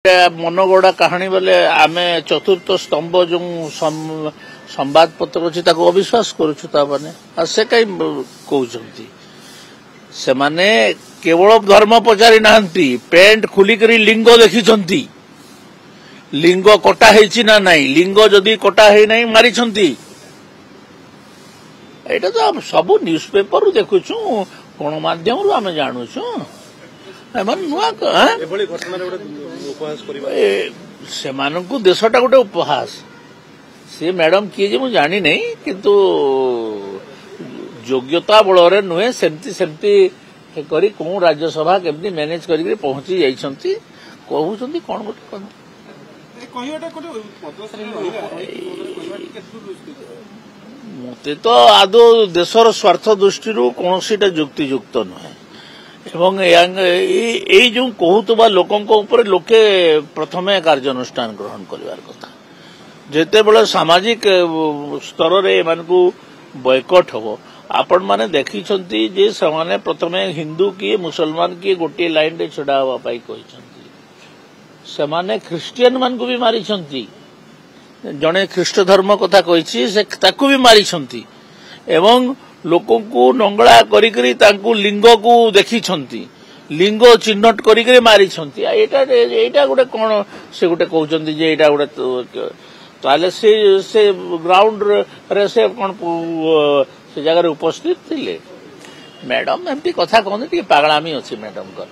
मनगढ़ा कहानी बोले आम चतुर्थ स्तंभ जो संवाद पत्र अच्छी अविश्वास करुँ से कहीं कहते से माने केवल धर्म पचारि ना पेंट खुलिक लिंग देखी लिंग कटा है ना नहीं लिंग जदि कटा है नहीं मारी एटा तो सब न्यूज पेपर देखुचु गणमाध्यम आम जानूचु से देशटा गोटे उपहास सी मैडम किए मुझे जानी नहीं किंतु योग्यता बल नुहे सेमती करी कौन राज्यसभा केमती मैनेज करी पहुंची जाइछंती कहउछंती कौन गोटे मते तो आदो देशर स्वार्थ दृष्टि कौन युक्तियुक्त नुहे एवं यही जो कहूबा लोकों लोके प्रथमे कार्यानुष्ठान ग्रहण करिवार कथा जेते बेले सामाजिक स्तर रे एमानकु बॉयकॉट हो आपण माने देखी छंती जे समाने प्रथमे हिंदू की मुसलमान की गोटे लाइन रे छडा हवा पाई कहि छंती समाने क्रिश्चियन मान को भी मारी छंती जने ख्रीष्ट धर्म कथा कहिछि से ताकू भी मारी छंती एवं लोकों को नंगला करी तांकु लिंग को देखी छंती लिंग चिन्हट करी मारी छंती एटा गोटे कोन से गोटे कहउचंती जे एटा गोटे ताले से ग्राउंड रे से कोन से जगह उपस्थित थिले मैडम एमती कथा कहते पागलामी अच्छी मैडम कर